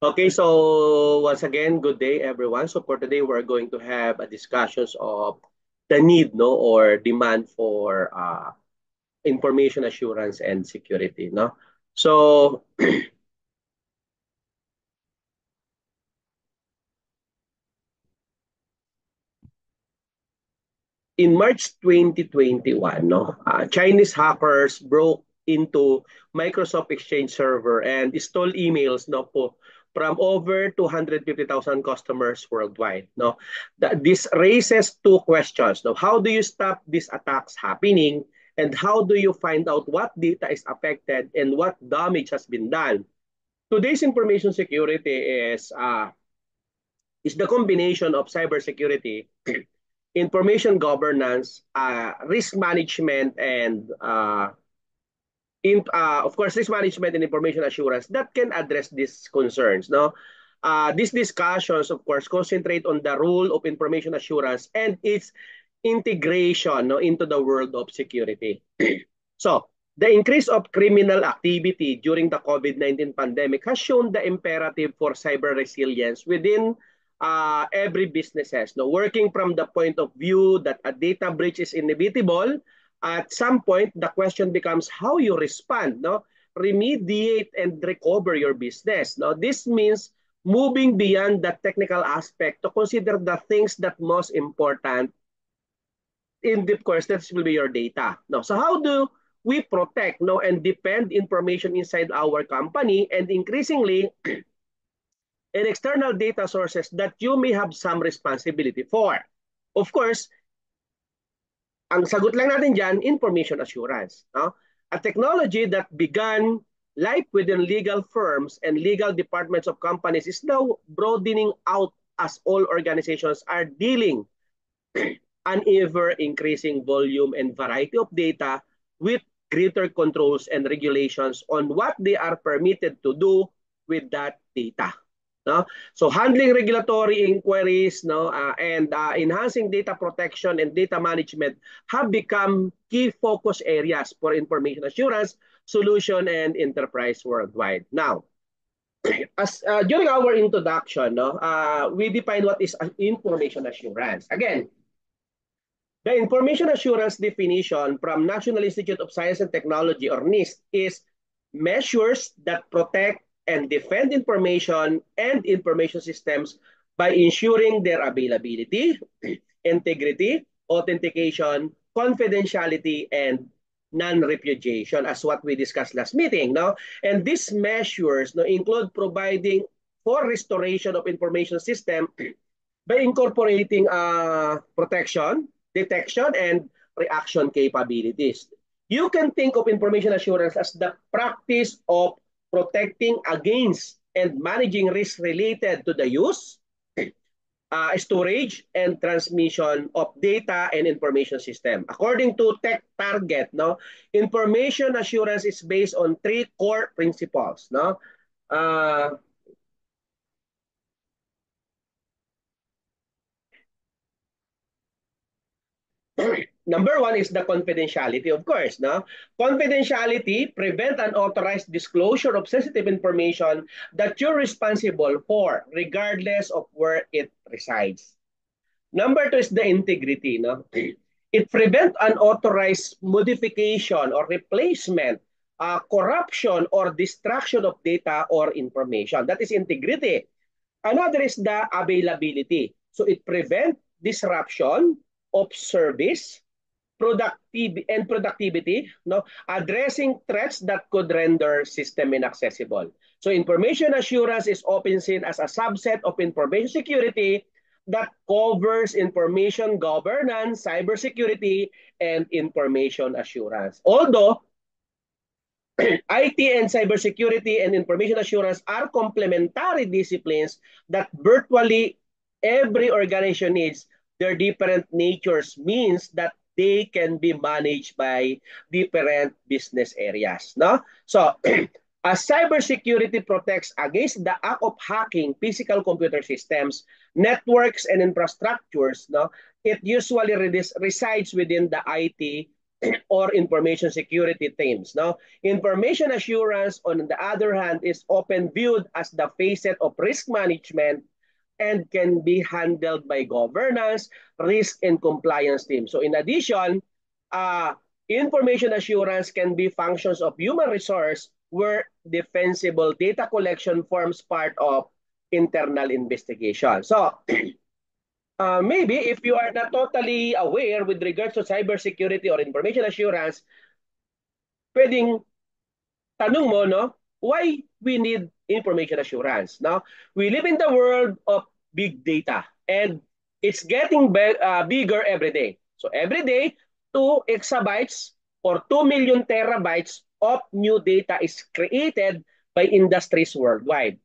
Okay, so once again, good day everyone. So for today, we're going to have a discussions of the need, no, or demand for information assurance and security, no. So in March 2021, no, Chinese hackers broke into Microsoft Exchange server and stole emails, no, from over 250,000 customers worldwide. No, this raises two questions. No, how do you stop these attacks happening, and how do you find out what data is affected and what damage has been done? Today's information security is the combination of cybersecurity, information governance, risk management, and of course, risk management and information assurance that can address these concerns. No, these discussions, of course, concentrate on the role of information assurance and its integration, no, into the world of security. So, the increase of criminal activity during the COVID-19 pandemic has shown the imperative for cyber resilience within every businesses. No, working from the point of view that a data breach is inevitable, at some point the question becomes how you respond, no, remediate and recover your business. No, this means moving beyond the technical aspect to consider the things that most important in the course that will be your data. No, so how do we protect, no, and defend information inside our company and increasingly in external data sources that you may have some responsibility for? Of course, ang sagot lang natin dyan, information assurance. No? A technology that began life within legal firms and legal departments of companies is now broadening out as all organizations are dealing an ever-increasing volume and variety of data with greater controls and regulations on what they are permitted to do with that data. No? So handling regulatory inquiries, no, and enhancing data protection and data management have become key focus areas for information assurance solution and enterprise worldwide. Now, as during our introduction, no, we define what is information assurance. Again, the information assurance definition from National Institute of Science and Technology, or NIST, is measures that protect and defend information and information systems by ensuring their availability, integrity, authentication, confidentiality, and non-repudiation, as what we discussed last meeting. No? And these measures, no, include providing for restoration of information system by incorporating protection, detection, and reaction capabilities. You can think of information assurance as the practice of protecting against and managing risks related to the use, storage, and transmission of data and information system. According to Tech Target, no, information assurance is based on three core principles. No, uh, Number one is the confidentiality, of course. No? Confidentiality prevent unauthorized disclosure of sensitive information that you're responsible for, regardless of where it resides. Number two is the integrity. No? It prevent unauthorized modification or replacement, corruption, or destruction of data or information. That is integrity. Another is the availability. So it prevent disruption of service, productivity, no, addressing threats that could render system inaccessible. So information assurance is often seen as a subset of information security that covers information governance, cybersecurity, and information assurance. Although IT and cybersecurity and information assurance are complementary disciplines that virtually every organization needs, their different natures means that they can be managed by different business areas. No? So, as cybersecurity protects against the act of hacking physical computer systems, networks, and infrastructures, no, it usually resides within the IT or information security teams. Now, information assurance, on the other hand, is often viewed as the facet of risk management and can be handled by governance, risk, and compliance teams. So in addition, uh, information assurance can be functions of human resource where defensible data collection forms part of internal investigation. So maybe if you are not totally aware with regards to cybersecurity or information assurance, pwedeng tanong mo, no, why we need information assurance? No? We live in the world of big data and it's getting bigger every day. So every day, 2 exabytes or 2 million terabytes of new data is created by industries worldwide.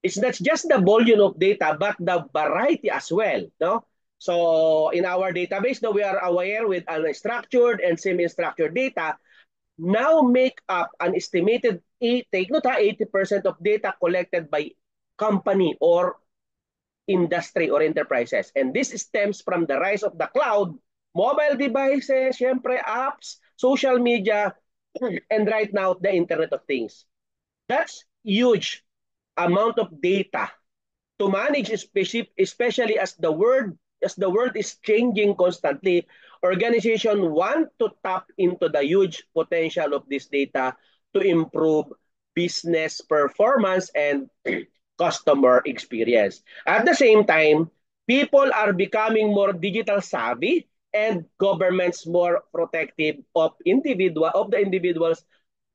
It's not just the volume of data, but the variety as well. No? So in our database, now we are aware with unstructured and semi-structured data, now make up an estimated take note 80% of data collected by company or industry or enterprises. And this stems from the rise of the cloud, mobile devices, syempre apps, social media, and right now the Internet of Things. That's huge amount of data to manage, especially as the world is changing constantly. Organizations want to tap into the huge potential of this data to improve business performance and customer experience. At the same time, people are becoming more digital savvy and governments more protective of the individual's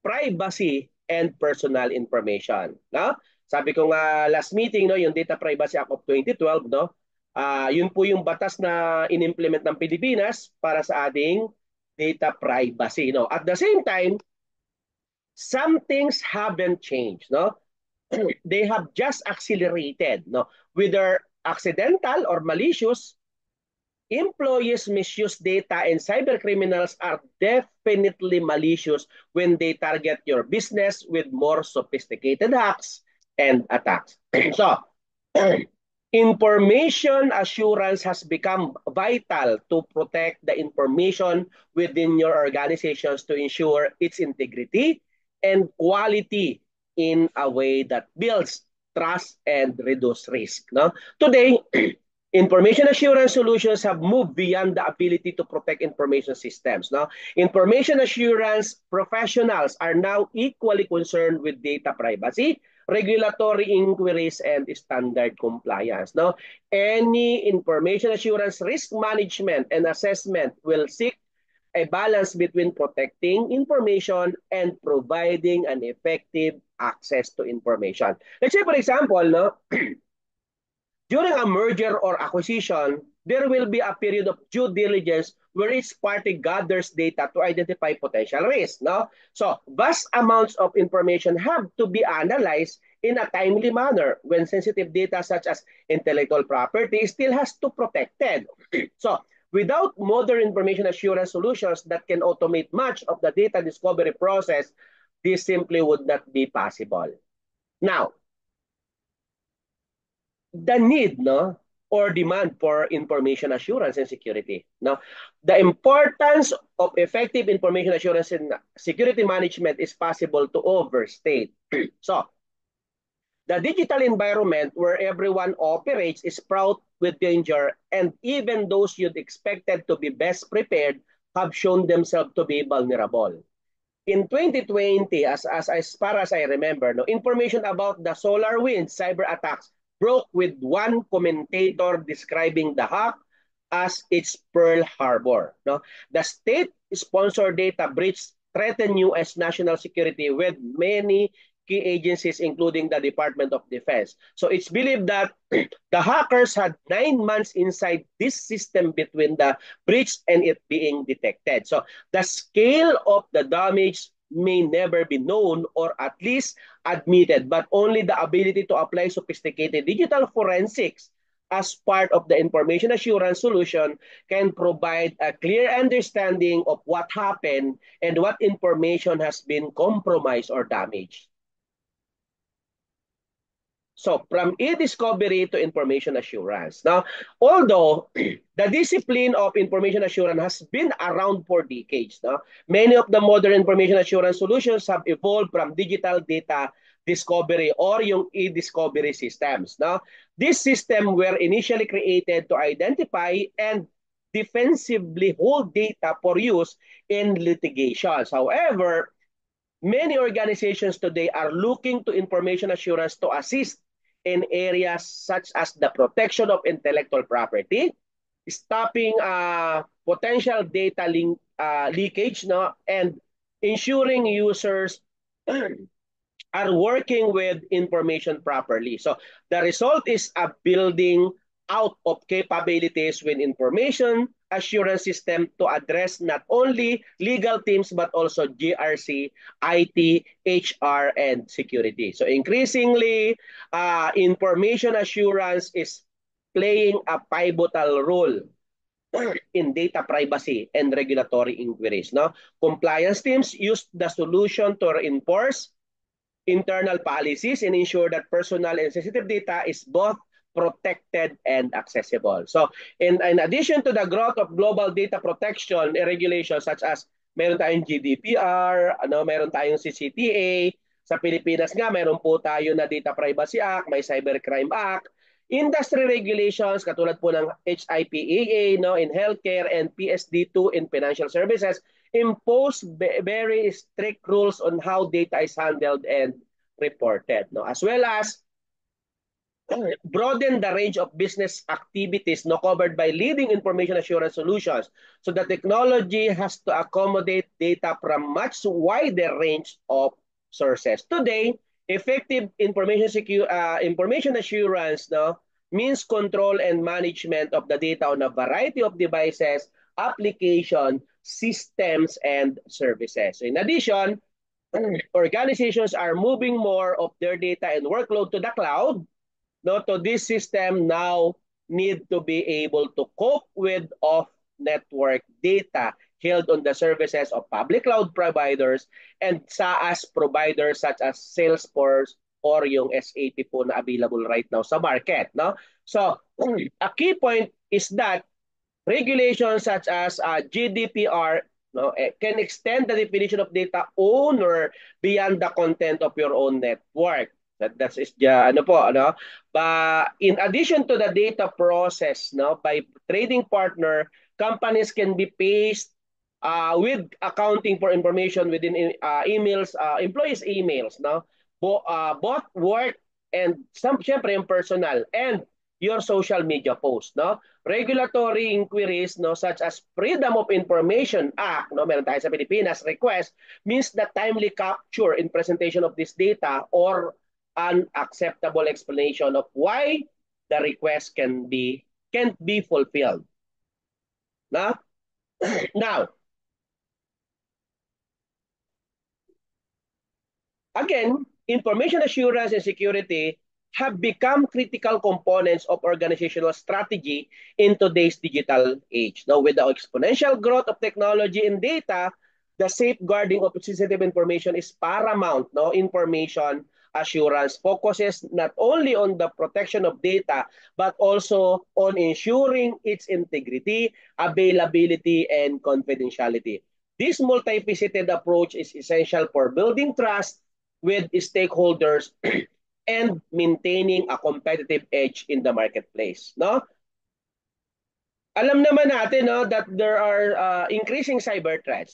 privacy and personal information. No? Sabi ko nga last meeting, no, yung Data Privacy Act of 2012, no, yun po yung batas na inimplement ng Pilipinas para sa ating data privacy. No? At the same time, some things haven't changed. No? They have just accelerated. No? Whether accidental or malicious, employees misuse data and cyber criminals are definitely malicious when they target your business with more sophisticated hacks and attacks. So, information assurance has become vital to protect the information within your organizations to ensure its integrity and quality in a way that builds trust and reduce risk. No? Today, information assurance solutions have moved beyond the ability to protect information systems. No? Information assurance professionals are now equally concerned with data privacy, regulatory inquiries, and standard compliance. No? Any information assurance risk management and assessment will seek a balance between protecting information and providing an effective access to information. Let's say, for example, no, during a merger or acquisition, there will be a period of due diligence where each party gathers data to identify potential risks. No? So, vast amounts of information have to be analyzed in a timely manner when sensitive data such as intellectual property still has to be protected. So, without modern information assurance solutions that can automate much of the data discovery process, this simply would not be possible. Now, the need, no, or demand for information assurance and security. No, the importance of effective information assurance and security management is possible to overstate. So, the digital environment where everyone operates is fraught with danger, and even those you'd expected to be best prepared have shown themselves to be vulnerable. In 2020, as far as I remember, no, information about the SolarWinds cyber attacks broke with one commentator describing the hack as its Pearl Harbor. No? The state-sponsored data breach threatened U.S. national security with many key agencies, including the Department of Defense. So it's believed that the hackers had 9 months inside this system between the breach and it being detected. So the scale of the damage may never be known or at least admitted, but only the ability to apply sophisticated digital forensics as part of the information assurance solution can provide a clear understanding of what happened and what information has been compromised or damaged. So from e-discovery to information assurance. Now, although the discipline of information assurance has been around for decades, no? Many of the modern information assurance solutions have evolved from digital data discovery or yung e-discovery systems. No? These systems were initially created to identify and defensively hold data for use in litigations. However, many organizations today are looking to information assurance to assist in areas such as the protection of intellectual property, stopping potential data leakage, no, and ensuring users are working with information properly. So the result is a building out of capabilities with information assurance system to address not only legal teams but also GRC, IT, HR, and security. So increasingly, information assurance is playing a pivotal role in data privacy and regulatory inquiries. No? Compliance teams use the solution to reinforce internal policies and ensure that personal and sensitive data is both protected and accessible. So in addition to the growth of global data protection and regulations such as meron tayong GDPR, meron tayong CCTA, sa Pilipinas nga meron po tayo na Data Privacy Act, may Cybercrime Act, industry regulations katulad po ng HIPAA in healthcare and PSD2 in financial services impose very strict rules on how data is handled and reported, as well as broaden the range of business activities covered by leading information assurance solutions. So the technology has to accommodate data from much wider range of sources. Today, effective information assurance means control and management of the data on a variety of devices, application, systems, and services. So in addition, organizations are moving more of their data and workload to the cloud. So this system now need to be able to cope with off-network data held on the services of public cloud providers and SaaS providers such as Salesforce or yung SAP po na available right now sa market. So a key point is that regulations such as GDPR can extend the definition of data owner beyond the content of your own network. That is But in addition to the data process, by trading partner, companies can be paced with accounting for information within emails, employees' emails, both work and syempre yung personal and your social media post, regulatory inquiries such as Freedom of Information Act, meron tayo sa Pilipinas, request means the timely capture and presentation of this data or an acceptable explanation of why the request can't be fulfilled. Now, again, information assurance and security have become critical components of organizational strategy in today's digital age. Now, with the exponential growth of technology and data, the safeguarding of sensitive information is paramount. Information assurance focuses not only on the protection of data, but also on ensuring its integrity, availability, and confidentiality. This multifaceted approach is essential for building trust with stakeholders and maintaining a competitive edge in the marketplace. Alam naman natin that there are increasing cyber threats.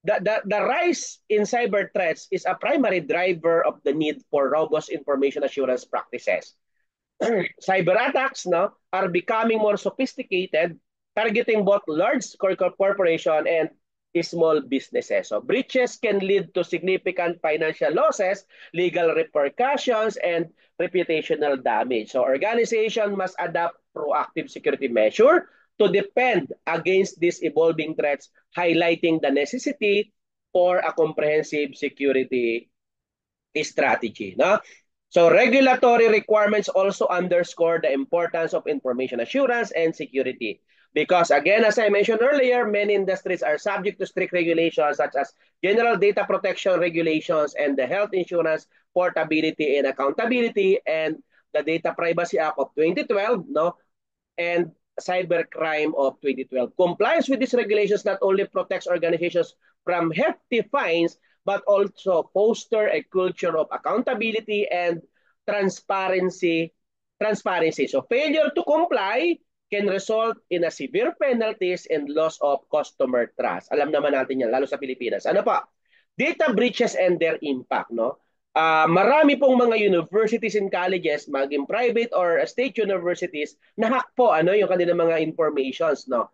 The rise in cyber threats is a primary driver of the need for robust information assurance practices. Cyber attacks are becoming more sophisticated, targeting both large corporations and small businesses. So breaches can lead to significant financial losses, legal repercussions, and reputational damage. So organizations must adopt proactive security measures to defend against these evolving threats, highlighting the necessity for a comprehensive security strategy. So regulatory requirements also underscore the importance of information assurance and security Because again, as I mentioned earlier, many industries are subject to strict regulations such as general data protection regulations and the health insurance portability and accountability and the Data Privacy Act of 2012, no, and cybercrime of 2012. Compliance with these regulations not only protects organizations from hefty fines, but also foster a culture of accountability and transparency. Transparency. So failure to comply can result in a severe penalties and loss of customer trust. Alam naman natin yan, lalo sa Pilipinas. Ano pa? Data breaches and their impact, no? Marami pong mga universities and colleges, maging private or state universities, na-hack po ano, yung kanilang mga informations. No?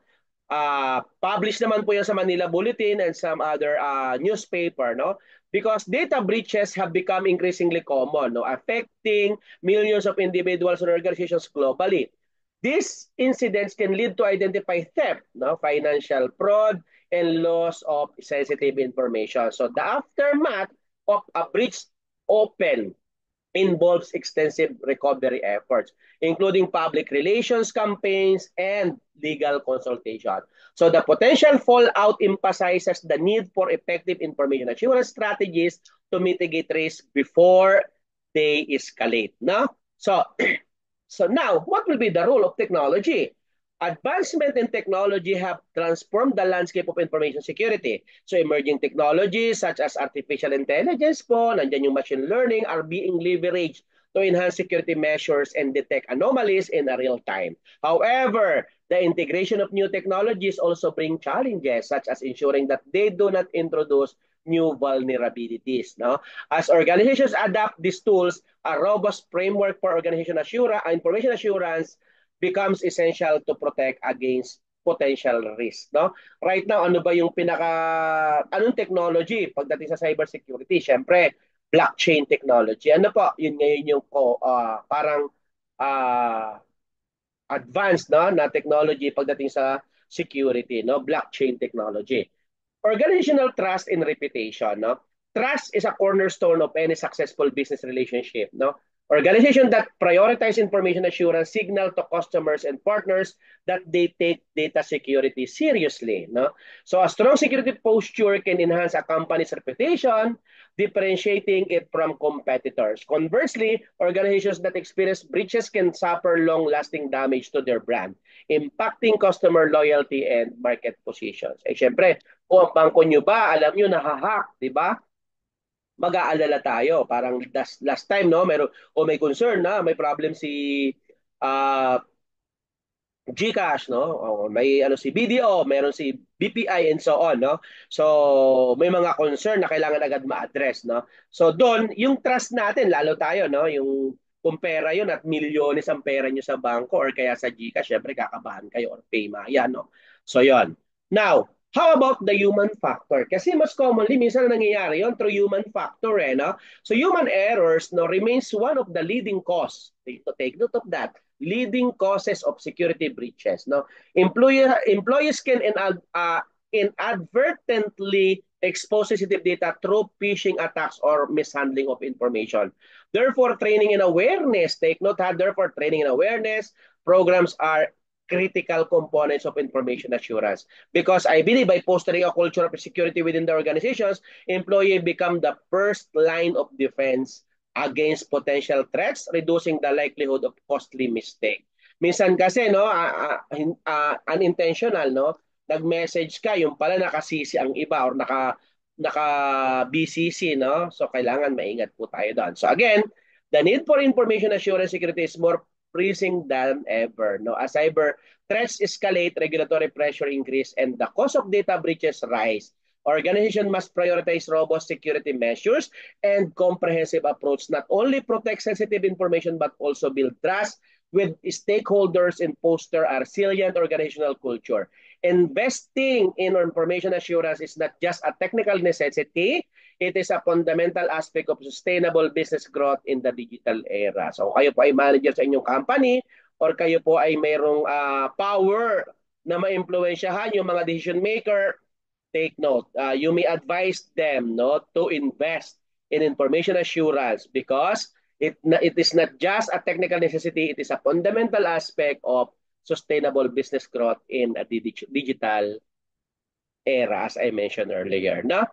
Publish naman po yan sa Manila Bulletin and some other newspaper. No? Because data breaches have become increasingly common, no? Affecting millions of individuals and organizations globally. These incidents can lead to identify theft, no? Financial fraud, and loss of sensitive information. So the aftermath of a breach open involves extensive recovery efforts, including public relations campaigns and legal consultation. So the potential fallout emphasizes the need for effective information assurance strategies to mitigate risk before they escalate. No? So, so now, what will be the role of technology? Advancement in technology have transformed the landscape of information security. So emerging technologies such as artificial intelligence po, nandiyan yung machine learning are being leveraged to enhance security measures and detect anomalies in a real time. However, the integration of new technologies also bring challenges such as ensuring that they do not introduce new vulnerabilities. No? As organizations adapt these tools, a robust framework for organization assurance, information assurance becomes essential to protect against potential risk. No? Right now, ano ba yung anong technology pagdating sa cybersecurity? Siyempre, blockchain technology. Ano po? Yun ngayon yung parang uh, advanced no, na technology pagdating sa security, no? Blockchain technology. Organizational trust and reputation, no? Trust is a cornerstone of any successful business relationship, no? Organization that prioritize information assurance signal to customers and partners that they take data security seriously, no? So a strong security posture can enhance a company's reputation, differentiating it from competitors. Conversely, organizations that experience breaches can suffer long-lasting damage to their brand, impacting customer loyalty and market positions. Eh, syempre, kung ang bangko nyo ba, alam nyo, nahahack, di ba? Mag-aalala tayo. Parang last time, no, may concern na, may problem si uh, GCash, no? O, may ano si BDO, meron si BPI and so on, no? So, may mga concern na kailangan agad ma-address, no? So, doon, yung trust natin, lalo tayo, no? Yung kung pera yun at milyones ang pera nyo sa bangko or kaya sa GCash, syempre kakabahan kayo or Paymaya, yan, no? So, yon. Now, how about the human factor? Kasi mas commonly, minsan na nangyayari yon through human factor, eh, no? So, human errors, no, remains one of the leading cause. Take note of that, leading causes of security breaches. No, employees can inadvertently expose sensitive data through phishing attacks or mishandling of information. Therefore, training and awareness. Take note, therefore, training and awareness programs are critical components of information assurance. Because I believe by fostering a culture of security within the organizations, employees become the first line of defense against potential threats, reducing the likelihood of costly mistake. Minsan kasi, no, unintentional, no, nag-message ka, yung pala nakasisi ang iba or naka BCC, no? So kailangan maingat po tayo doon. So again, the need for information assurance security is more pressing than ever, no? As cyber threats escalate, regulatory pressure increase, and the cost of data breaches rise. Organization must prioritize robust security measures and comprehensive approach, not only protect sensitive information but also build trust with stakeholders and foster a resilient organizational culture. Investing in information assurance is not just a technical necessity, it is a fundamental aspect of sustainable business growth in the digital era. So kayo po ay manager sa inyong company or kayo po ay mayroong power na ma-impluensyahan yung mga decision maker, take note. You may advise them, no, to invest in information assurance because it is not just a technical necessity, it is a fundamental aspect of sustainable business growth in a digital era, as I mentioned earlier. No?